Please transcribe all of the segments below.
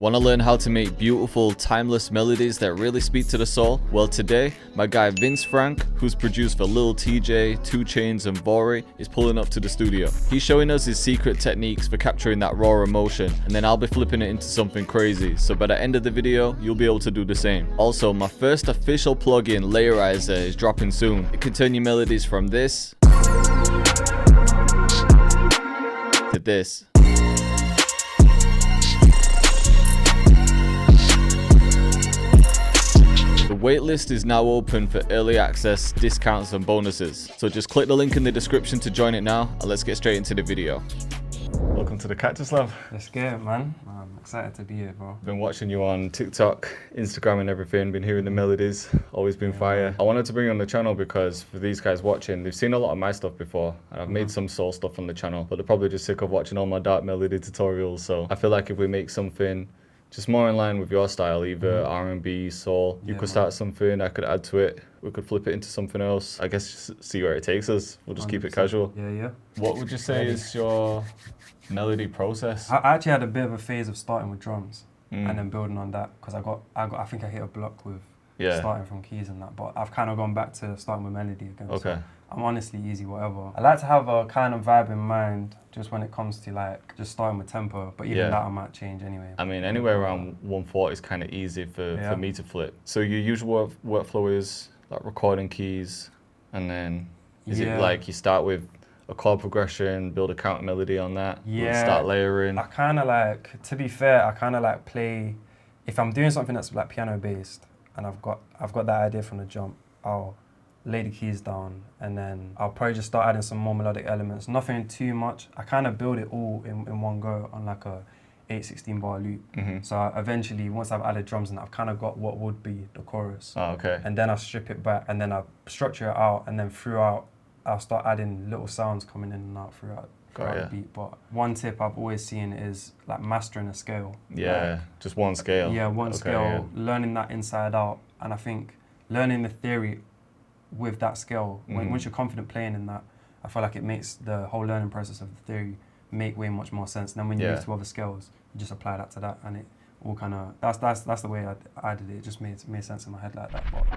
Want to learn how to make beautiful, timeless melodies that really speak to the soul? Well, today, my guy Vince Frank, who's produced for Lil TJay, 2 Chainz and Vori, is pulling up to the studio. He's showing us his secret techniques for capturing that raw emotion, and then I'll be flipping it into something crazy, so by the end of the video, you'll be able to do the same. Also, my first official plugin, Layerizer, is dropping soon. It can turn your melodies from this to this. The waitlist is now open for early access, discounts and bonuses. So just click the link in the description to join it now, and let's get straight into the video. Welcome to the Cactus Lab. Let's get it, man. I'm excited to be here, bro. Been watching you on TikTok, Instagram and everything, been hearing the melodies, always been fire. I wanted to bring you on the channel because for these guys watching, they've seen a lot of my stuff before, and I've made some soul stuff on the channel, but they're probably just sick of watching all my dark melody tutorials. So I feel like if we make something just more in line with your style, either R&B, soul, you could start something, I could add to it, we could flip it into something else. I guess just see where it takes us. We'll just keep it casual. Yeah. What would you say is your melody process? I actually had a bit of a phase of starting with drums and then building on that, because I think I hit a block with starting from keys and that, but I've kind of gone back to starting with melody again. Okay. So I'm honestly easy, whatever. I like to have a kind of vibe in mind just when it comes to like just starting with tempo, but even that I might change anyway. I mean, anywhere around 140 is kind of easy for me to flip. So your usual workflow is like recording keys, and then is it like you start with a chord progression, build a counter melody on that, start layering? I kind of like, to be fair, I kind of like play, if I'm doing something that's like piano based and I've got that idea from the jump, I'll lay the keys down, and then I'll probably just start adding some more melodic elements. Nothing too much. I kind of build it all in one go on like a 8/16 bar loop. So eventually, once I've added drums and I've kind of got what would be the chorus. Oh, okay. And then I'll strip it back, and then I'll structure it out, and then throughout, I'll start adding little sounds coming in and out throughout the beat. But one tip I've always seen is like mastering a scale. Yeah, like, just one scale. Yeah, one scale, learning that inside out. And I think learning the theory with that scale, once you're confident playing in that, I feel like it makes the whole learning process of the theory make way much more sense. And then when you move to other scales, you just apply that to that, and it all kind of, that's the way I did it. It just made sense in my head like that. But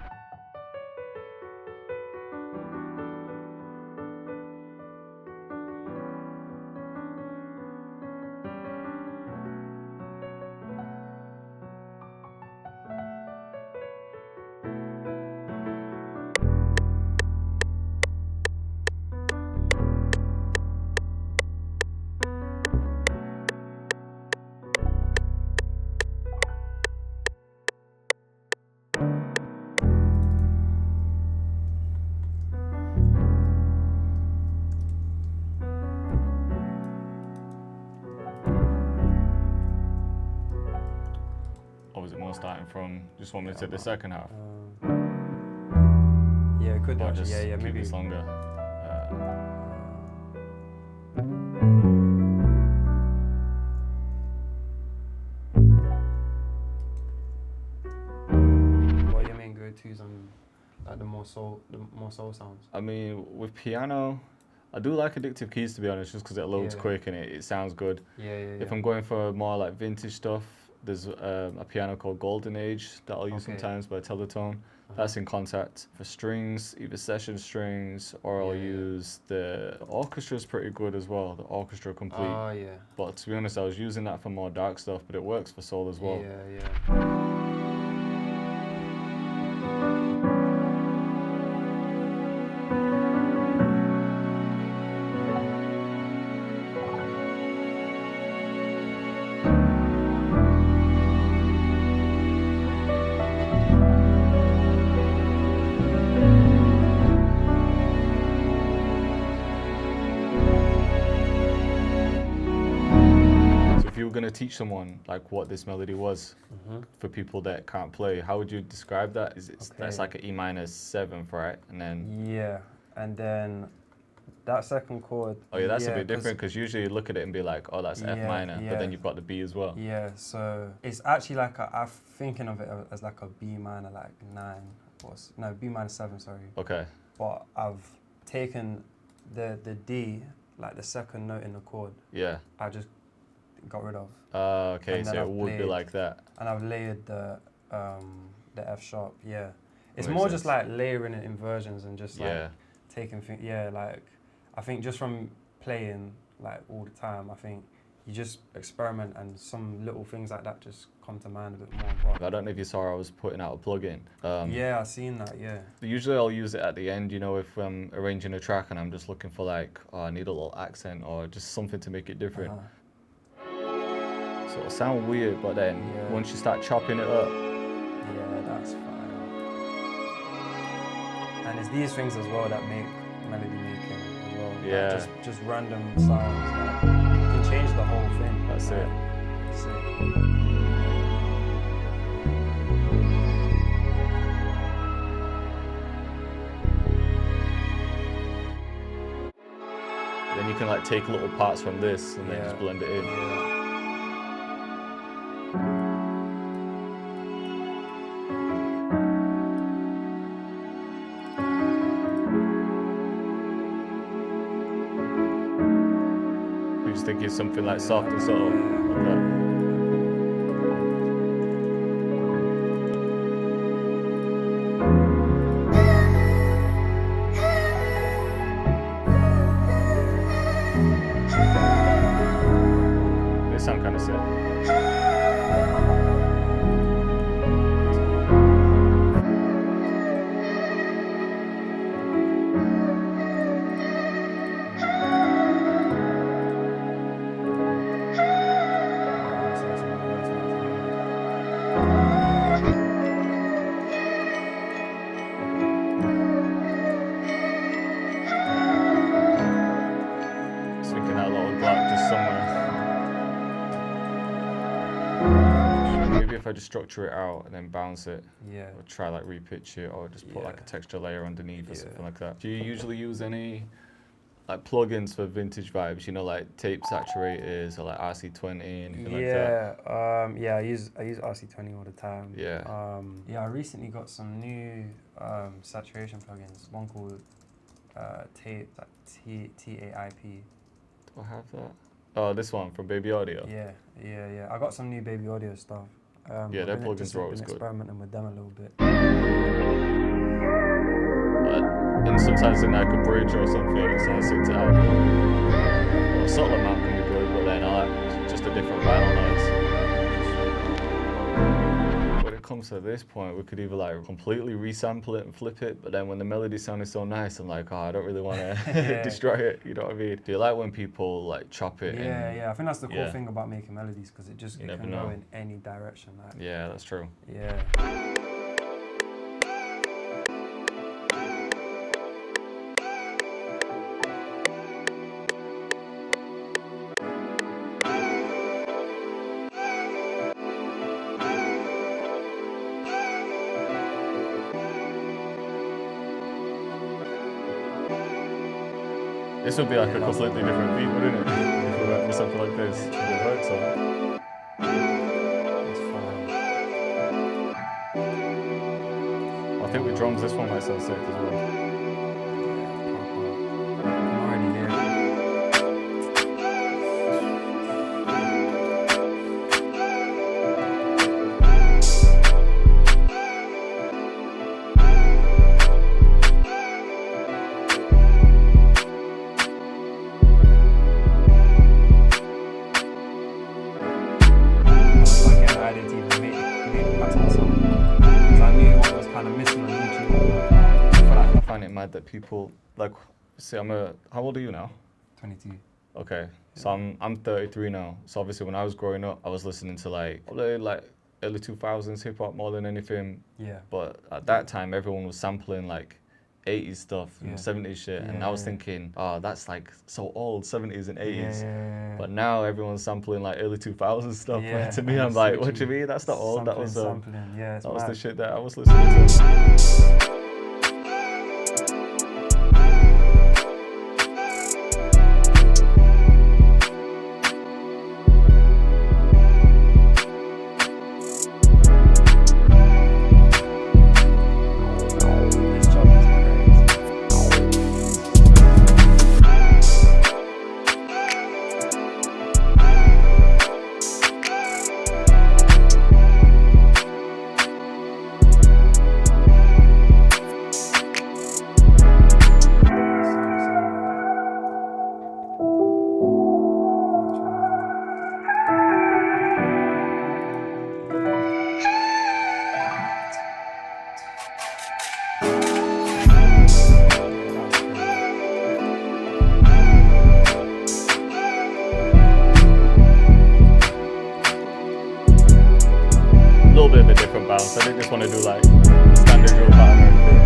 Or was it more starting from, just want me to take the second half? yeah, it could Or actually, just maybe keep it longer? What are your main go-tos on like the more soul sounds? I mean, with piano, I do like addictive keys, to be honest, just because it loads quick and it sounds good. If I'm going for more like vintage stuff, there's a piano called Golden Age that I'll use sometimes by Teletone. That's in Contact. For strings, either session strings, or I'll use the orchestra's pretty good as well, the Orchestra Complete. Oh, yeah. But to be honest, I was using that for more dark stuff, but it works for soul as well. Yeah. Going to teach someone like what this melody was for people that can't play, how would you describe that? That's like an E-7, right? And then and then that second chord. Oh yeah, that's a bit different, because usually you look at it and be like, oh, that's F minor, but then you've got the B as well. Yeah, so it's actually like I'm thinking of it as like a B minor, like 9, B minor 7, sorry. Okay. But I've taken the D, like the second note in the chord. Yeah. got rid of. Okay, And so then it I've would be played- like that. And I've layered the F sharp. Yeah, it's Makes more just sense. like layering it in versions and just like Yeah. taking things. Yeah, like I think just from playing like all the time, I think you just experiment and some little things like that just come to mind a bit more. I don't know if you saw I was putting out a plugin. Yeah, I seen that. Yeah. Usually I'll use it at the end, you know, if I'm arranging a track and I'm just looking for like, oh, I need a little accent or just something to make it different. So it'll sound weird, but then Yeah. once you start chopping it up, Yeah, that's fine. And it's these things as well that make melody making as well. Like Yeah. just random sounds. Like, you can change the whole thing. That's it. That's it. then you can like take little parts from this and then Yeah. just blend it in. Yeah. You just think it's something like soft and subtle. Like that. They sound kind of sick. Just thinking that little block just somewhere. Maybe if I just structure it out and then bounce it, Yeah. or try like repitch it, or just put like a Yeah. texture layer underneath or something Yeah. like that. Do you usually use any like plugins for vintage vibes? You know, like tape saturators or like RC20, anything like that? Yeah, I use RC20 all the time. Yeah. I recently got some new saturation plugins. One called Tape, like TAIP. Do I have that? Oh, this one from Baby Audio. Yeah. I got some new Baby Audio stuff. Yeah, I've their been plugins just are always been good. experimenting with them a little bit. And sometimes in like a bridge or something, it's nice to add. Well, a subtle amount can be good, but then I like just a different vinyl noise. When it comes to this point, we could either like completely resample it and flip it, but then when the melody sounded so nice, I'm like, oh, I don't really want to Yeah. destroy it. You know what I mean? Do you like when people like chop it? Yeah. I think that's the cool yeah. thing about making melodies because it You never can know. go in any direction. Like, Yeah, that's true. yeah. This would be like Yeah, a that's completely different beat, wouldn't it? If we went with something like this, it works on. It's fine. I think with drums, this one might sound sick as well. I'm already there. Again, I didn't even make it back to myself. Because I knew what was kind of missing on YouTube. I find it mad that people like. See, how old are you now? 22. Okay, so I'm 33 now. So obviously, when I was growing up, I was listening to like probably like early 2000s hip hop more than anything. Yeah. But at that time, everyone was sampling like 80s stuff and Yeah. 70s shit, and I was Yeah. thinking, oh, that's like so old, 70s and 80s. Yeah. But now everyone's sampling like early 2000s stuff. Yeah, To me, and I'm it's like, what do you literally mean? That's not old. That was sampling. Yeah, it's that was the mad. shit that I was listening to. This job is crazy. little bit of a different bounce. I didn't just want to do like the standard drill pattern or anything.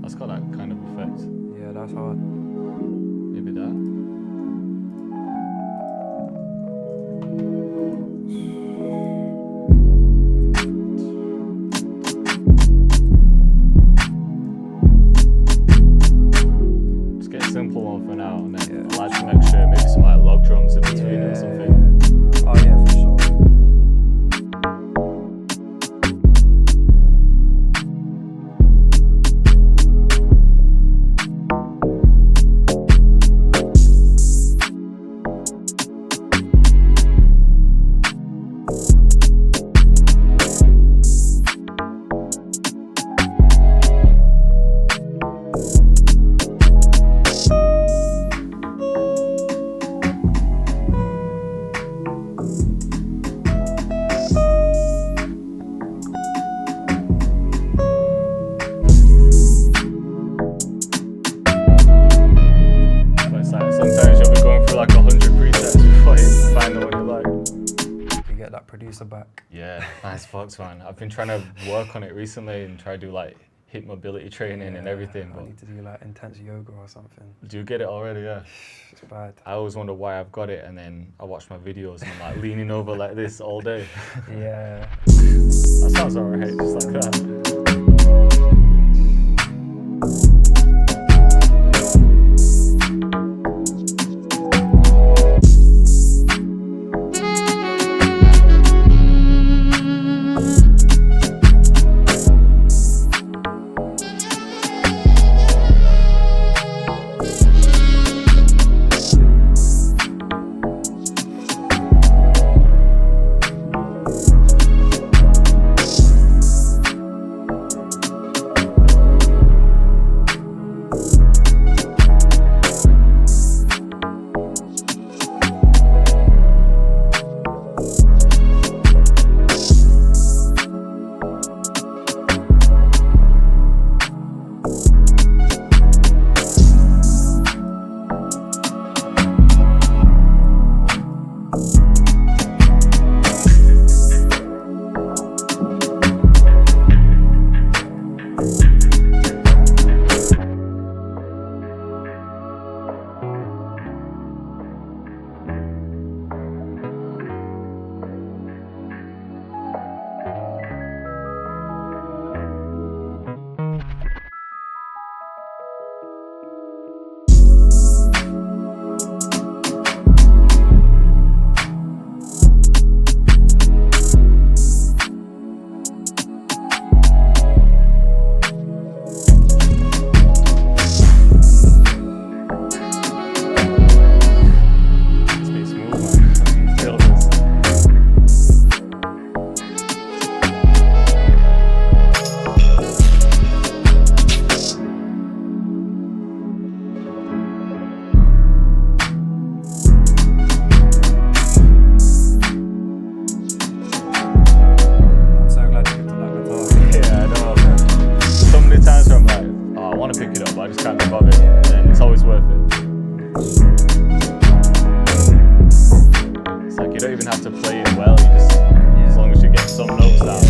That's got that kind of effect. Yeah, that's hard. Maybe that. Just get a simple one for now, and then I'll add some extra, maybe some like log drums in between it or something. Oh yeah, for sure. Producer back. Yeah, nice fox, man. I've been trying to work on it recently and try to do like hip mobility training and everything. I But need to do like intense yoga or something. do you get it already? Yeah. It's bad. I always wonder why I've got it, and then I watch my videos and I'm like leaning over like this all day. Yeah. That sounds alright, just like that. You don't even have to play it well, you just, as long as you get some notes out.